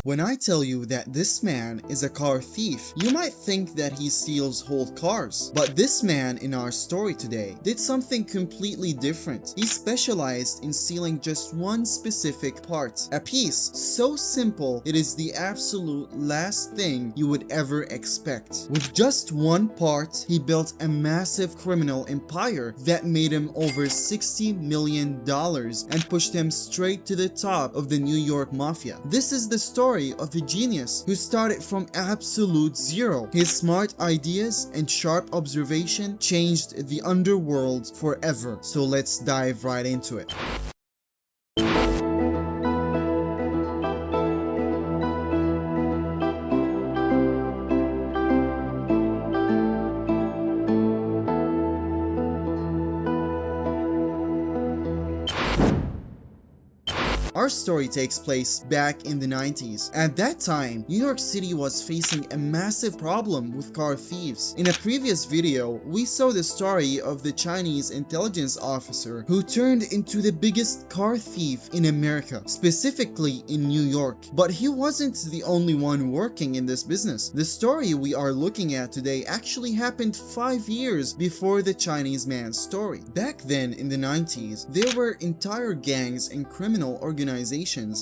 When I tell you that this man is a car thief, you might think that he steals whole cars. But this man in our story today did something completely different. He specialized in stealing just one specific part. A piece so simple it is the absolute last thing you would ever expect. With just one part, he built a massive criminal empire that made him over $60 million and pushed him straight to the top of the New York Mafia. This is the story of a genius who started from absolute zero. His smart ideas and sharp observation changed the underworld forever. So let's dive right into it. Our story takes place back in the 90s. At that time, New York City was facing a massive problem with car thieves. In a previous video, we saw the story of the Chinese intelligence officer who turned into the biggest car thief in America, specifically in New York. But he wasn't the only one working in this business. The story we are looking at today actually happened 5 years before the Chinese man's story. Back then in the 90s, there were entire gangs and criminal organizations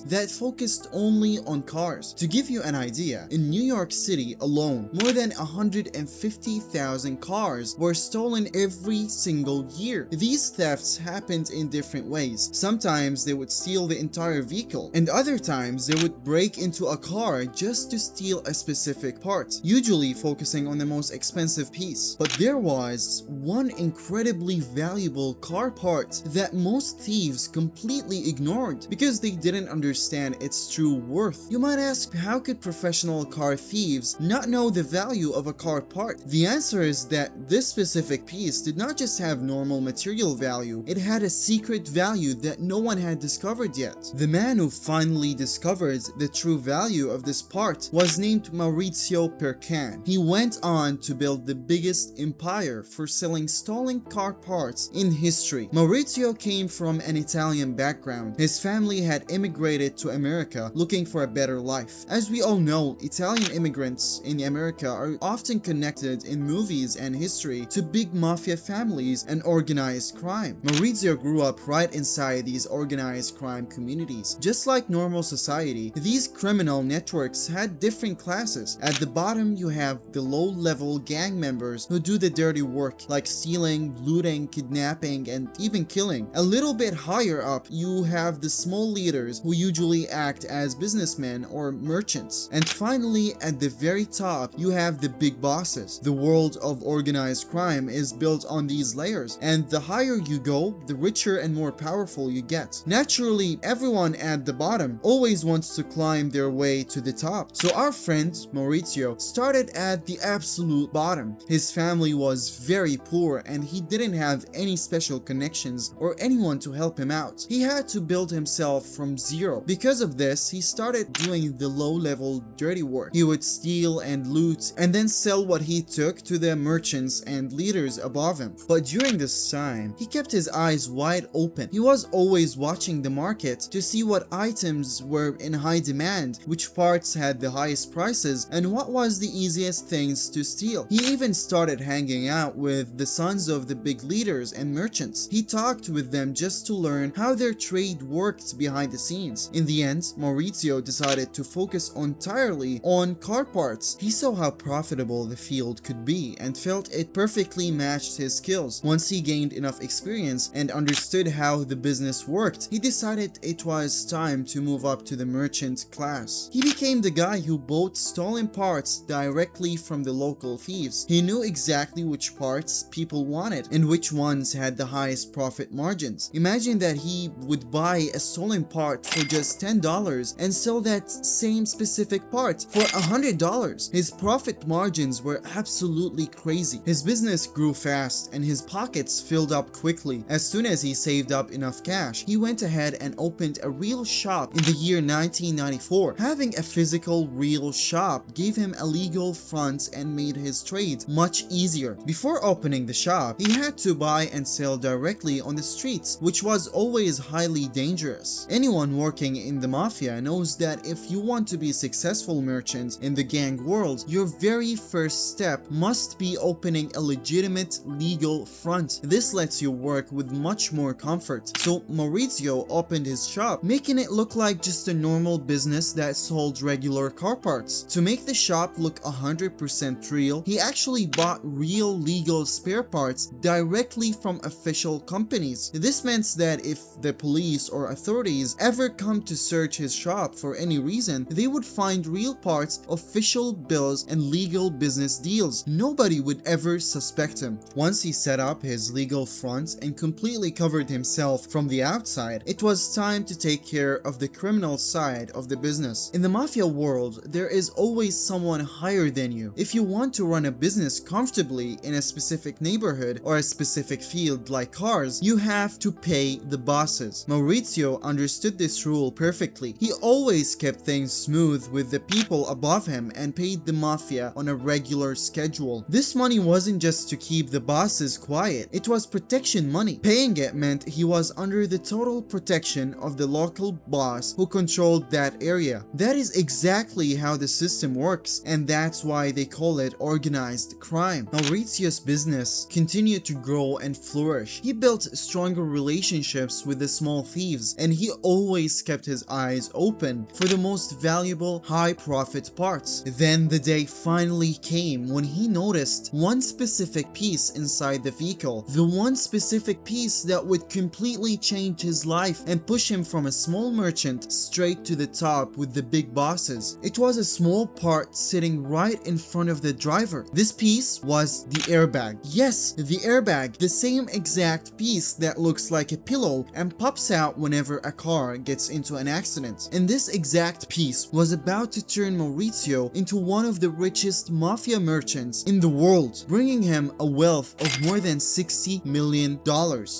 that focused only on cars. To give you an idea, in New York City alone, more than 150,000 cars were stolen every single year. These thefts happened in different ways. Sometimes they would steal the entire vehicle, and other times they would break into a car just to steal a specific part, usually focusing on the most expensive piece. But there was one incredibly valuable car part that most thieves completely ignored because they didn't understand its true worth. You might ask, how could professional car thieves not know the value of a car part? The answer is that this specific piece did not just have normal material value, it had a secret value that no one had discovered yet. The man who finally discovered the true value of this part was named Maurizio Percan. He went on to build the biggest empire for selling stolen car parts in history. Maurizio came from an Italian background. His family had immigrated to America looking for a better life. As we all know, Italian immigrants in America are often connected in movies and history to big mafia families and organized crime. Maurizio grew up right inside these organized crime communities. Just like normal society, these criminal networks had different classes. At the bottom, you have the low-level gang members who do the dirty work, like stealing, looting, kidnapping, and even killing. A little bit higher up, you have the small leaders who usually act as businessmen or merchants. And finally, at the very top, you have the big bosses. The world of organized crime is built on these layers, and the higher you go, the richer and more powerful you get. Naturally, everyone at the bottom always wants to climb their way to the top. So our friend Maurizio started at the absolute bottom. His family was very poor and he didn't have any special connections or anyone to help him out. He had to build himself from zero. Because of this, he started doing the low-level dirty work. He would steal and loot and then sell what he took to the merchants and leaders above him. But during this time, he kept his eyes wide open. He was always watching the market to see what items were in high demand, which parts had the highest prices, and what was the easiest things to steal. He even started hanging out with the sons of the big leaders and merchants. He talked with them just to learn how their trade worked behind the scenes. In the end, Maurizio decided to focus entirely on car parts. He saw how profitable the field could be and felt it perfectly matched his skills. Once he gained enough experience and understood how the business worked, he decided it was time to move up to the merchant class. He became the guy who bought stolen parts directly from the local thieves. He knew exactly which parts people wanted and which ones had the highest profit margins. Imagine that he would buy a stolen part for just $10 and sell that same specific part for $100. His profit margins were absolutely crazy. His business grew fast and his pockets filled up quickly. As soon as he saved up enough cash, he went ahead and opened a real shop in the year 1994. Having a physical real shop gave him a legal front and made his trade much easier. Before opening the shop, he had to buy and sell directly on the streets, which was always highly dangerous. Anyone working in the Mafia knows that if you want to be successful merchants in the gang world, your very first step must be opening a legitimate legal front. This lets you work with much more comfort. So Maurizio opened his shop, making it look like just a normal business that sold regular car parts. To make the shop look 100% real, he actually bought real legal spare parts directly from official companies. This meant that if the police or authorities ever come to search his shop for any reason, they would find real parts, official bills, and legal business deals. Nobody would ever suspect him. Once he set up his legal front and completely covered himself from the outside, it was time to take care of the criminal side of the business. In the Mafia world, there is always someone higher than you. If you want to run a business comfortably in a specific neighborhood or a specific field like cars, you have to pay the bosses. Maurizio understood this rule perfectly. He always kept things smooth with the people above him and paid the Mafia on a regular schedule. This money wasn't just to keep the bosses quiet, it was protection money. Paying it meant he was under the total protection of the local boss who controlled that area. That is exactly how the system works, and that's why they call it organized crime. Maurizio's business continued to grow and flourish. He built stronger relationships with the small thieves, and he always kept his eyes open for the most valuable, high-profit parts. Then the day finally came when he noticed one specific piece inside the vehicle, the one specific piece that would completely change his life and push him from a small merchant straight to the top with the big bosses. It was a small part sitting right in front of the driver. This piece was the airbag. Yes, the airbag, the same exact piece that looks like a pillow and pops out whenever a car gets into an accident. And this exact piece was about to turn Maurizio into one of the richest Mafia merchants in the world, bringing him a wealth of more than $60 million.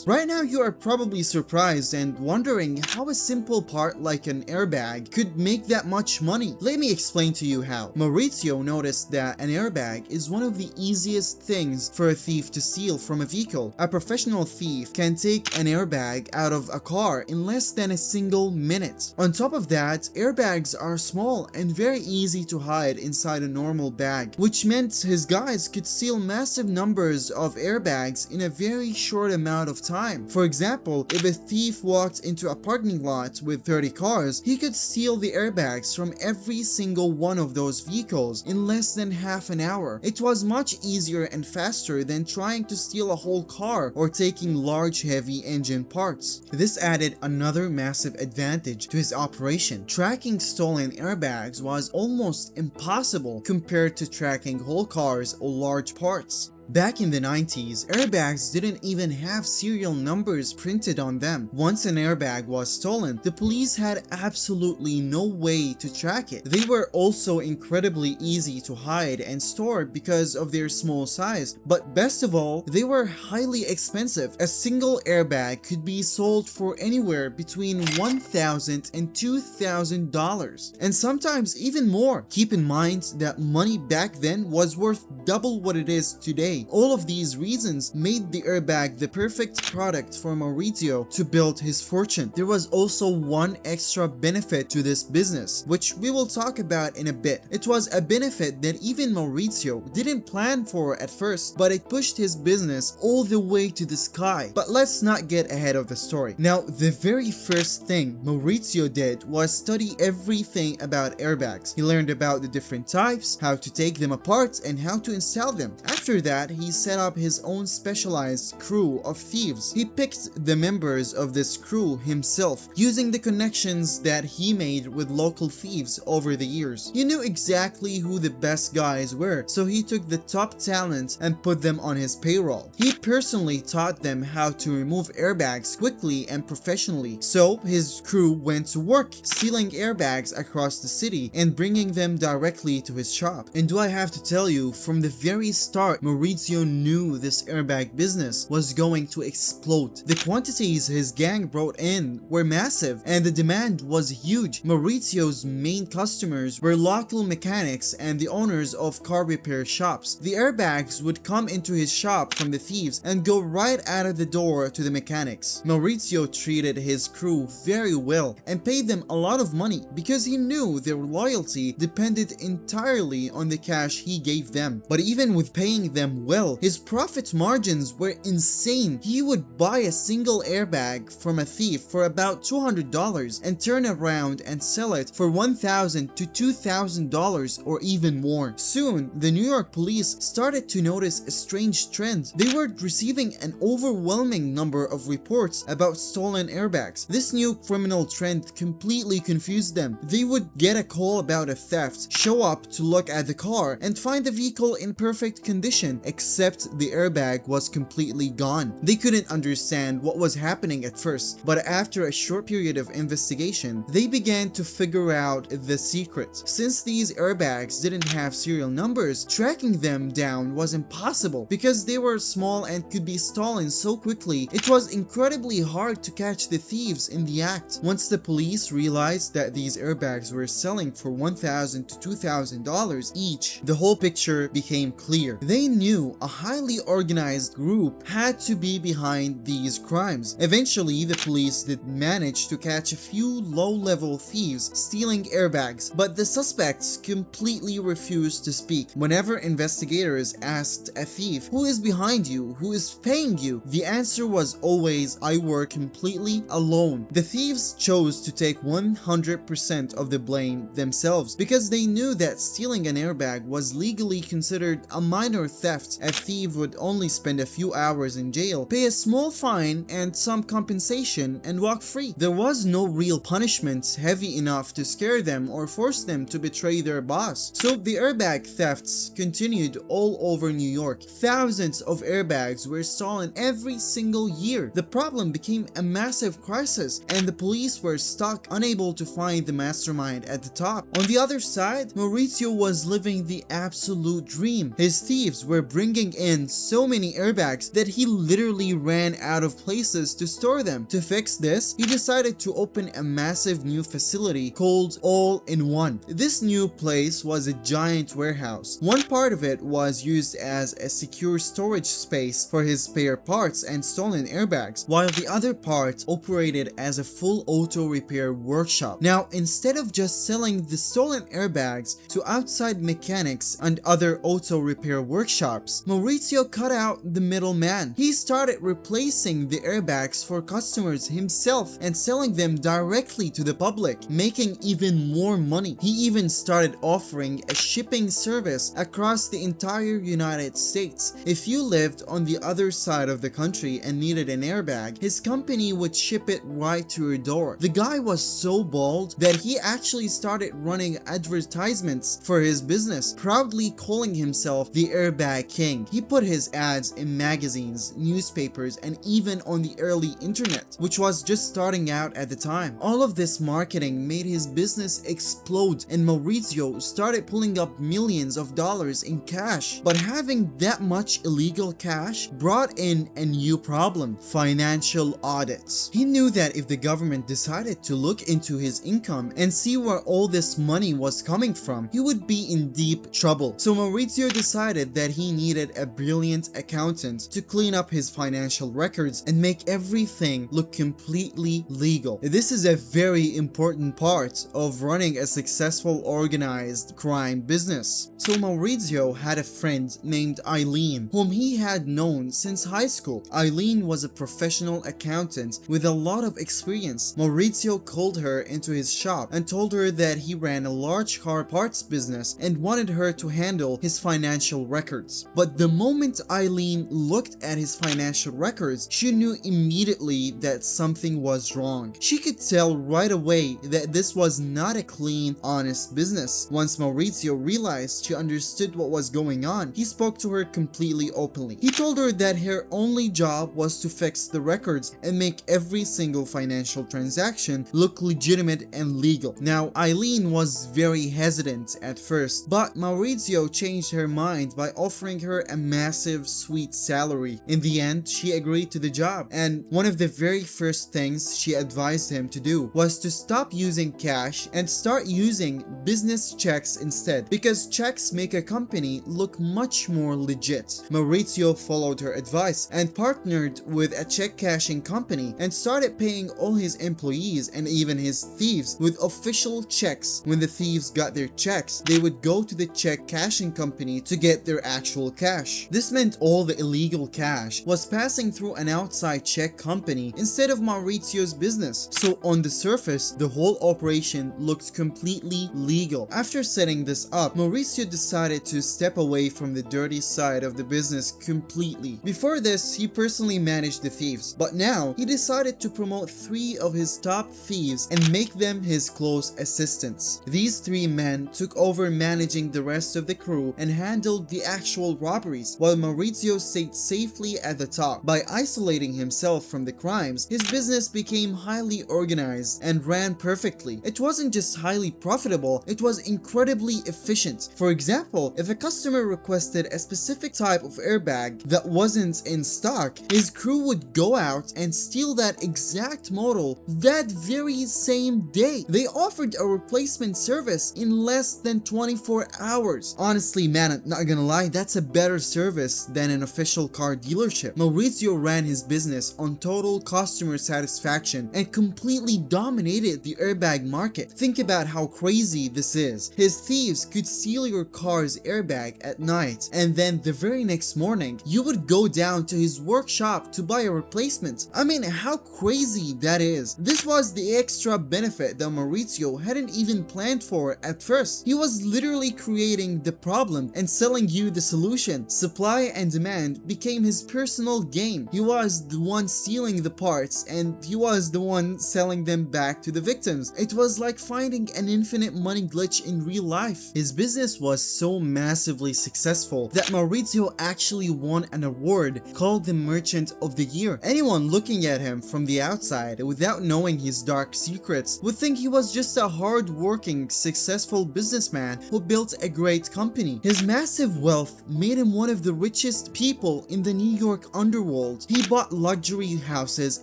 Right now you are probably surprised and wondering how a simple part like an airbag could make that much money. Let me explain to you how. Maurizio noticed that an airbag is one of the easiest things for a thief to steal from a vehicle. A professional thief can take an airbag out of a car in less than a single minute. On top of that, airbags are small and very easy to hide inside a normal bag, which meant his guys could steal massive numbers of airbags in a very short amount of time. For example, if a thief walked into a parking lot with 30 cars, he could steal the airbags from every single one of those vehicles in less than half an hour. It was much easier and faster than trying to steal a whole car or taking large heavy engine parts. This added another massive advantage to his operation. Tracking stolen airbags was almost impossible compared to tracking whole cars or large parts. Back in the 90s, airbags didn't even have serial numbers printed on them. Once an airbag was stolen, the police had absolutely no way to track it. They were also incredibly easy to hide and store because of their small size, but best of all, they were highly expensive. A single airbag could be sold for anywhere between $1,000 and $2,000, and sometimes even more. Keep in mind that money back then was worth double what it is today. All of these reasons made the airbag the perfect product for Maurizio to build his fortune. There was also one extra benefit to this business, which we will talk about in a bit. It was a benefit that even Maurizio didn't plan for at first, but it pushed his business all the way to the sky. But let's not get ahead of the story. Now, the very first thing Maurizio did was study everything about airbags. He learned about the different types, how to take them apart, and how to install them. After that, he set up his own specialized crew of thieves. He picked the members of this crew himself, using the connections that he made with local thieves over the years. He knew exactly who the best guys were, so he took the top talent and put them on his payroll. He personally taught them how to remove airbags quickly and professionally, so his crew went to work stealing airbags across the city and bringing them directly to his shop. And do I have to tell you, from the very start, Maurizio Maurizio knew this airbag business was going to explode. The quantities his gang brought in were massive and the demand was huge. Maurizio's main customers were local mechanics and the owners of car repair shops. The airbags would come into his shop from the thieves and go right out of the door to the mechanics. Maurizio treated his crew very well and paid them a lot of money because he knew their loyalty depended entirely on the cash he gave them. But even with paying them well, his profit margins were insane. He would buy a single airbag from a thief for about $200 and turn around and sell it for $1,000 to $2,000 or even more. Soon, the New York police started to notice a strange trend. They were receiving an overwhelming number of reports about stolen airbags. This new criminal trend completely confused them. They would get a call about a theft, show up to look at the car, and find the vehicle in perfect condition, except the airbag was completely gone. They couldn't understand what was happening at first, but after a short period of investigation, they began to figure out the secret. Since these airbags didn't have serial numbers, tracking them down was impossible. Because they were small and could be stolen so quickly, it was incredibly hard to catch the thieves in the act. Once the police realized that these airbags were selling for $1,000 to $2,000 each, the whole picture became clear. They knew a highly organized group had to be behind these crimes. Eventually, the police did manage to catch a few low-level thieves stealing airbags, but the suspects completely refused to speak. Whenever investigators asked a thief, "Who is behind you? Who is paying you?" the answer was always, "I work completely alone." The thieves chose to take 100% of the blame themselves because they knew that stealing an airbag was legally considered a minor theft. A thief would only spend a few hours in jail, pay a small fine and some compensation, and walk free. There was no real punishment heavy enough to scare them or force them to betray their boss. So the airbag thefts continued all over New York. Thousands of airbags were stolen every single year. The problem became a massive crisis and the police were stuck, unable to find the mastermind at the top. On the other side, Maurizio was living the absolute dream. His thieves were bringing in so many airbags that he literally ran out of places to store them. To fix this, he decided to open a massive new facility called All-in-One. This new place was a giant warehouse. One part of it was used as a secure storage space for his spare parts and stolen airbags, while the other part operated as a full auto repair workshop. Now, instead of just selling the stolen airbags to outside mechanics and other auto repair workshops, Maurizio cut out the middleman. He started replacing the airbags for customers himself and selling them directly to the public, making even more money. He even started offering a shipping service across the entire United States. If you lived on the other side of the country and needed an airbag, his company would ship it right to your door. The guy was so bold that he actually started running advertisements for his business, proudly calling himself the Airbag King. He put his ads in magazines, newspapers, and even on the early internet, which was just starting out at the time. All of this marketing made his business explode and Maurizio started pulling up millions of dollars in cash. But having that much illegal cash brought in a new problem: financial audits. He knew that if the government decided to look into his income and see where all this money was coming from, he would be in deep trouble. So Maurizio decided that he needed a brilliant accountant to clean up his financial records and make everything look completely legal. This is a very important part of running a successful organized crime business. So Maurizio had a friend named Eileen, whom he had known since high school. Eileen was a professional accountant with a lot of experience. Maurizio called her into his shop and told her that he ran a large car parts business and wanted her to handle his financial records. But the moment Eileen looked at his financial records, she knew immediately that something was wrong. She could tell right away that this was not a clean, honest business. Once Maurizio realized she understood what was going on, he spoke to her completely openly. He told her that her only job was to fix the records and make every single financial transaction look legitimate and legal. Now, Eileen was very hesitant at first, but Maurizio changed her mind by offering her a massive, sweet salary. In the end, she agreed to the job, and one of the very first things she advised him to do was to stop using cash and start using business checks instead, because checks make a company look much more legit. Maurizio followed her advice and partnered with a check cashing company and started paying all his employees and even his thieves with official checks. When the thieves got their checks, they would go to the check cashing company to get their actual cash. This meant all the illegal cash was passing through an outside check company instead of Maurizio's business. So on the surface, the whole operation looked completely legal. After setting this up, Maurizio decided to step away from the dirty side of the business completely. Before this, he personally managed the thieves, but now he decided to promote 3 of his top thieves and make them his close assistants. These 3 men took over managing the rest of the crew and handled the actual robberies, while Maurizio stayed safely at the top. By isolating himself from the crimes, his business became highly organized and ran perfectly. It wasn't just highly profitable, it was incredibly efficient. For example, if a customer requested a specific type of airbag that wasn't in stock, his crew would go out and steal that exact model that very same day. They offered a replacement service in less than 24 hours. Honestly, man, I'm not gonna lie, that's a better service than an official car dealership. Maurizio ran his business on total customer satisfaction and completely dominated the airbag market. Think about how crazy this is. His thieves could steal your car's airbag at night, and then the very next morning, you would go down to his workshop to buy a replacement. I mean, how crazy that is. This was the extra benefit that Maurizio hadn't even planned for at first. He was literally creating the problem and selling you the solution. Supply and demand became his personal game. He was the one stealing the parts and he was the one selling them back to the victims. It was like finding an infinite money glitch in real life. His business was so massively successful that Maurizio actually won an award called the Merchant of the Year. Anyone looking at him from the outside without knowing his dark secrets would think he was just a hard-working, successful businessman who built a great company. His massive wealth made him one of the richest people in the New York underworld. He bought luxury houses,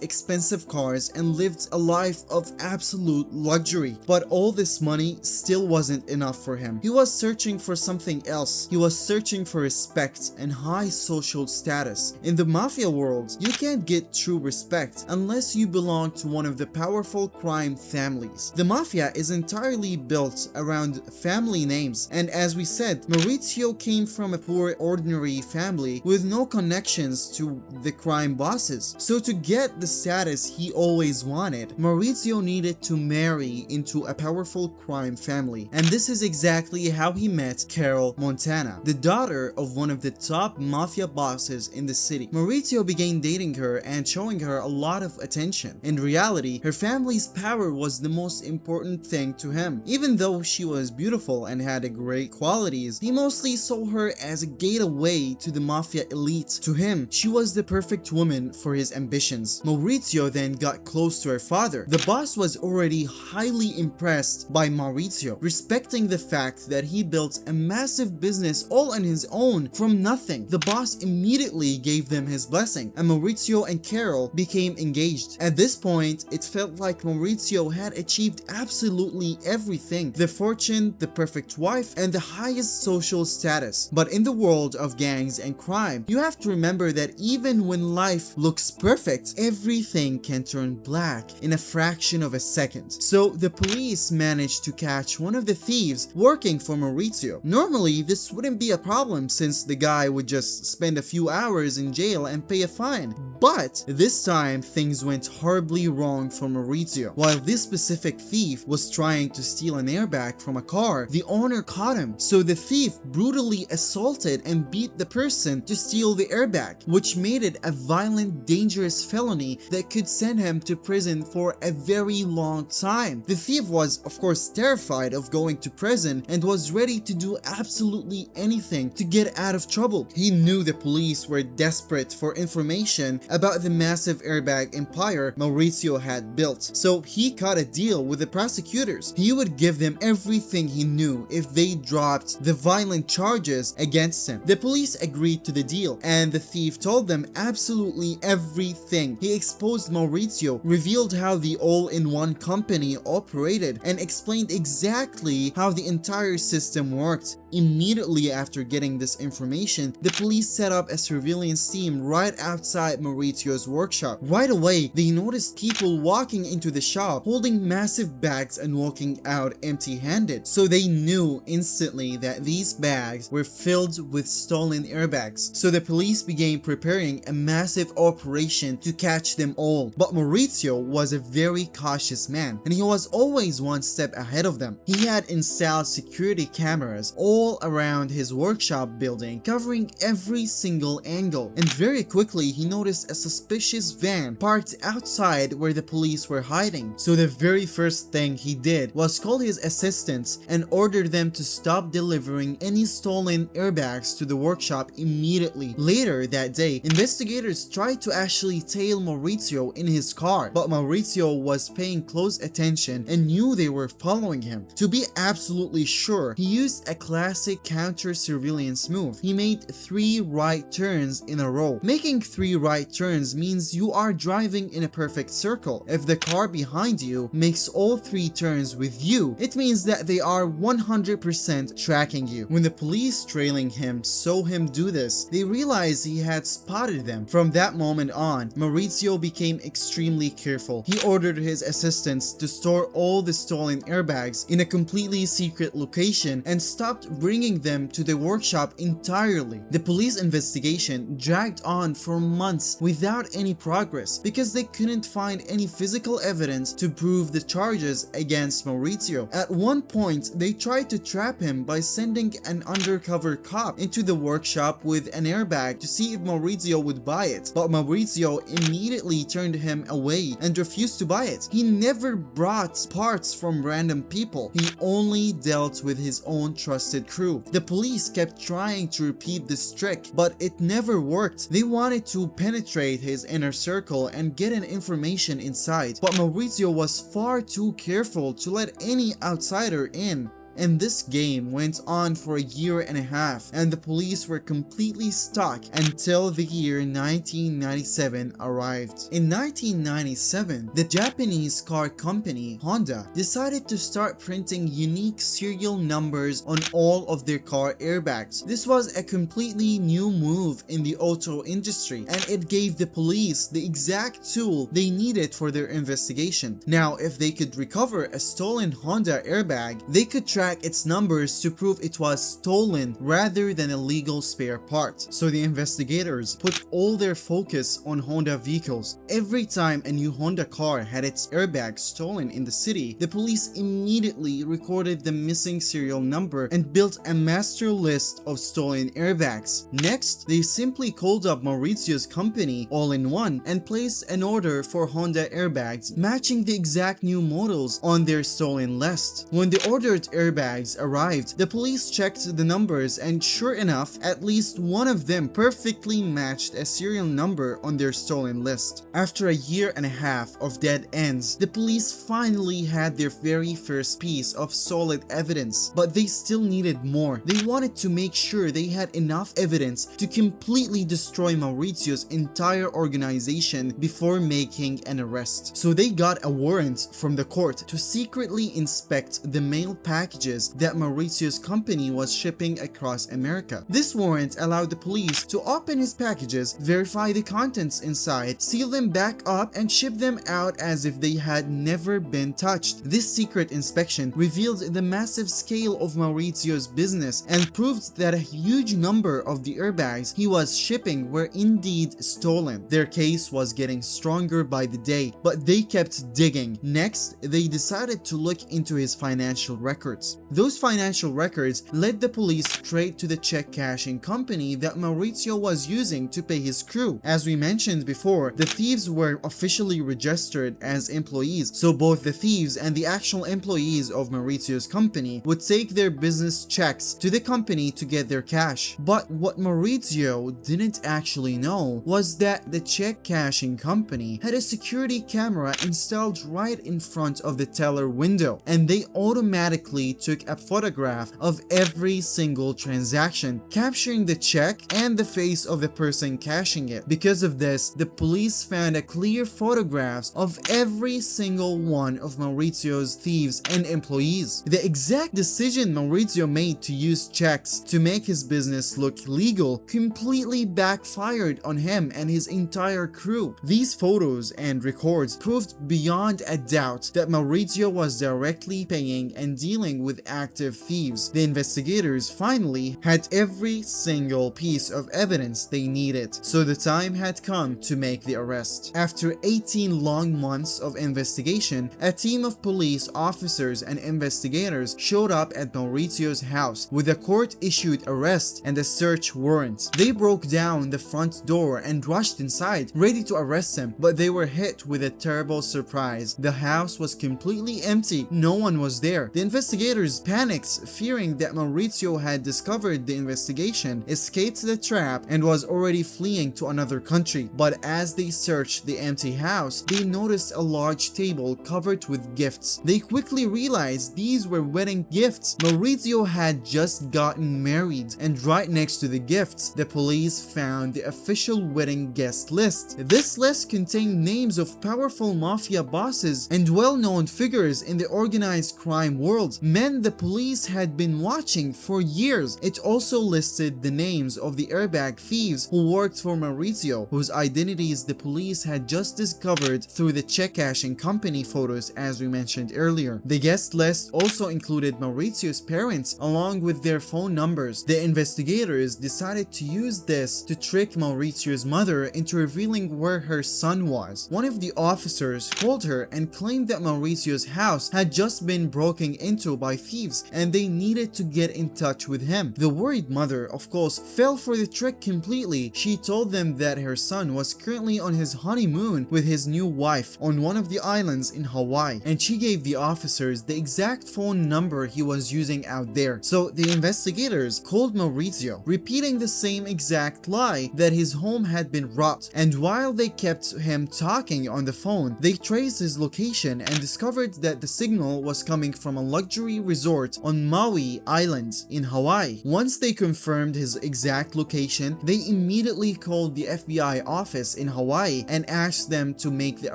expensive cars, and lived a life of absolute luxury. But all this money still wasn't enough for him. He was searching for something else. He was searching for respect and high social status. In the Mafia world, you can't get true respect unless you belong to one of the powerful crime families. The Mafia is entirely built around family names, and as we said, Maurizio came from a poor, ordinary family with no connections to the crime bosses. So to get the status he always wanted, Maurizio needed to marry into a powerful crime family. And this is exactly how he met Carol Montana, the daughter of one of the top Mafia bosses in the city. Maurizio began dating her and showing her a lot of attention. In reality, her family's power was the most important thing to him. Even though she was beautiful and had great qualities, he mostly saw her as a gateway to the Mafia elite. To him, she was the perfect woman for his ambitions. Maurizio then got close to her father. The boss was already highly impressed by Maurizio, respecting the fact that he built a massive business all on his own from nothing. The boss immediately gave them his blessing, and Maurizio and Carol became engaged. At this point, it felt like Maurizio had achieved absolutely everything: the fortune, the perfect wife, and the highest social status. But in the world of gangs and crime, you have to remember that even when life looks perfect, everything can turn black in a fraction of a second. So the police managed to catch one of the thieves working for Maurizio. Normally, this wouldn't be a problem since the guy would just spend a few hours in jail and pay a fine. But this time, things went horribly wrong for Maurizio. While this specific thief was trying to steal an airbag from a car, the owner caught him. So the thief brutally assaulted and beat the person to steal the airbag, which made it a violent, dangerous felony that could send him to prison for a very long time. The thief was, of course, terrified of going to prison and was ready to do absolutely anything to get out of trouble. He knew the police were desperate for information about the massive airbag empire Maurizio had built, so he cut a deal with the prosecutors. He would give them everything he knew if they dropped the violent charges against him. person. The police agreed to the deal, and the thief told them absolutely everything. He exposed Maurizio, revealed how the all-in-one company operated, and explained exactly how the entire system worked. Immediately after getting this information, the police set up a surveillance team right outside Maurizio's workshop. Right away, they noticed people walking into the shop holding massive bags and walking out empty-handed. So they knew instantly that these bags were filled with stolen airbags. So the police began preparing a massive operation to catch them all. But Maurizio was a very cautious man, and he was always one step ahead of them. He had installed security cameras all around his workshop building, covering every single angle. And very quickly, he noticed a suspicious van parked outside where the police were hiding. So the very first thing he did was call his assistants and order them to stop delivering any stolen airbags to the workshop immediately. Later that day, investigators tried to actually tail Maurizio in his car, but Maurizio was paying close attention and knew they were following him. To be absolutely sure, he used a classic counter-surveillance move. He made 3 right turns in a row. Making 3 right turns means you are driving in a perfect circle. If the car behind you makes all 3 turns with you, it means that they are 100% tracking you. When the police trailing him saw him do this, they realized he had spotted them. From that moment on, Maurizio became extremely careful. He ordered his assistants to store all the stolen airbags in a completely secret location and stopped bringing them to the workshop entirely. The police investigation dragged on for months without any progress because they couldn't find any physical evidence to prove the charges against Maurizio. At one point, they tried to trap him by sending an undercover cop into the workshop with an airbag to see if Maurizio would buy it, but Maurizio immediately turned him away and refused to buy it. He never brought parts from random people. He only dealt with his own trusted crew. The police kept trying to repeat this trick, but it never worked. They wanted to penetrate his inner circle and get an information inside, but Maurizio was far too careful to let any outsider in. And this game went on for a year and a half, and the police were completely stuck until the year 1997 arrived. In 1997, the Japanese car company Honda decided to start printing unique serial numbers on all of their car airbags. This was a completely new move in the auto industry, and it gave the police the exact tool they needed for their investigation. Now, if they could recover a stolen Honda airbag, they could track its numbers to prove it was stolen rather than a legal spare part. So the investigators put all their focus on Honda vehicles. Every time a new Honda car had its airbag stolen in the city, the police immediately recorded the missing serial number and built a master list of stolen airbags. Next, they simply called up Maurizio's company all-in-one and placed an order for Honda airbags matching the exact new models on their stolen list. When the ordered airbags arrived, the police checked the numbers, and sure enough, at least one of them perfectly matched a serial number on their stolen list. After a year and a half of dead ends, the police finally had their very first piece of solid evidence, but they still needed more. They wanted to make sure they had enough evidence to completely destroy Maurizio's entire organization before making an arrest. So they got a warrant from the court to secretly inspect the mail packages that Maurizio's company was shipping across America. This warrant allowed the police to open his packages, verify the contents inside, seal them back up, and ship them out as if they had never been touched. This secret inspection revealed the massive scale of Maurizio's business and proved that a huge number of the airbags he was shipping were indeed stolen. Their case was getting stronger by the day, but they kept digging. Next, they decided to look into his financial records. Those financial records led the police straight to the check cashing company that Maurizio was using to pay his crew. As we mentioned before, the thieves were officially registered as employees, so both the thieves and the actual employees of Maurizio's company would take their business checks to the company to get their cash. But what Maurizio didn't actually know was that the check cashing company had a security camera installed right in front of the teller window, and they automatically took a photograph of every single transaction, capturing the check and the face of the person cashing it. Because of this, the police found a clear photographs of every single one of Maurizio's thieves and employees. The exact decision Maurizio made to use checks to make his business look legal completely backfired on him and his entire crew. These photos and records proved beyond a doubt that Maurizio was directly paying and dealing with active thieves. The investigators finally had every single piece of evidence they needed, so the time had come to make the arrest. After 18 long months of investigation, a team of police officers and investigators showed up at Maurizio's house with a court-issued arrest and a search warrant. They broke down the front door and rushed inside, ready to arrest him, but they were hit with a terrible surprise. The house was completely empty. No one was there. The investigators panicked, fearing that Maurizio had discovered the investigation, escaped the trap, and was already fleeing to another country. But as they searched the empty house, they noticed a large table covered with gifts. They quickly realized these were wedding gifts. Maurizio had just gotten married, and right next to the gifts, the police found the official wedding guest list. This list contained names of powerful mafia bosses and well-known figures in the organized crime world, men the police had been watching for years. It also listed the names of the airbag thieves who worked for Maurizio, whose identities the police had just discovered through the check cashing company photos, as we mentioned earlier. The guest list also included Maurizio's parents along with their phone numbers. The investigators decided to use this to trick Maurizio's mother into revealing where her son was. One of the officers called her and claimed that Mauricio's house had just been broken into by thieves and they needed to get in touch with him. The worried mother, of course, fell for the trick completely. She told them that her son was currently on his honeymoon with his new wife on one of the islands in Hawaii, and she gave the officers the exact phone number he was using out there. So the investigators called Maurizio, repeating the same exact lie that his home had been robbed, and while they kept him talking on the phone, they traced his location and discovered that the signal was coming from a luxury resort on Maui Island in Hawaii. Once they confirmed his exact location, they immediately called the FBI office in Hawaii and asked them to make the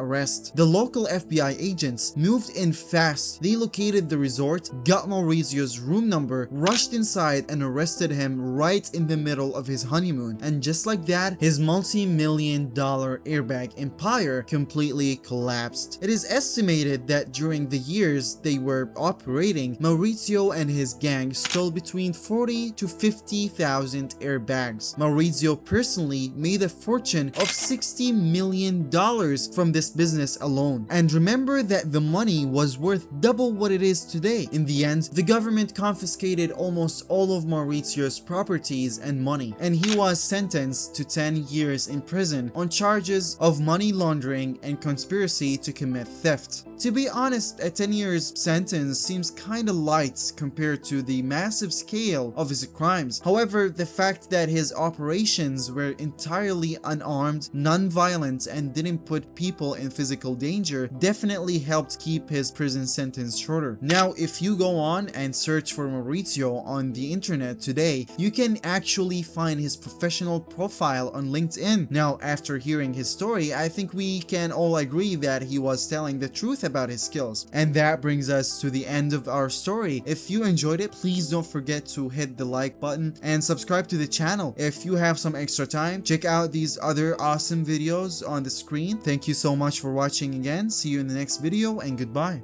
arrest. The local FBI agents moved in fast. They located the resort, got Mauricio's room number, rushed inside and arrested him right in the middle of his honeymoon. And just like that, his multi-million-dollar airbag empire completely collapsed. It is estimated that during the years they were operating, Maurizio and his gang stole between 40 to 50,000 airbags. Maurizio personally made a fortune of $60 million from this business alone. And remember that the money was worth double what it is today. In the end, the government confiscated almost all of Mauricio's properties and money, and he was sentenced to 10 years in prison on charges of money laundering and conspiracy to commit theft. To be honest, a 10 years sentence seems kinda light compared to the massive scale of his crimes. However, the fact that his operations were entirely unarmed, non-violent, and didn't put people in physical danger definitely helped keep his prison sentence shorter. Now, if you go on and search for Maurizio on the internet today, you can actually find his professional profile on LinkedIn. Now, after hearing his story, I think we can all agree that he was telling the truth about his skills. And that brings us to the end of our story. If you enjoyed it, please don't forget to hit the like button and subscribe to the channel. If you have some extra time, check out these other awesome videos on the screen. Thank you so much for watching again. See you in the next video and goodbye.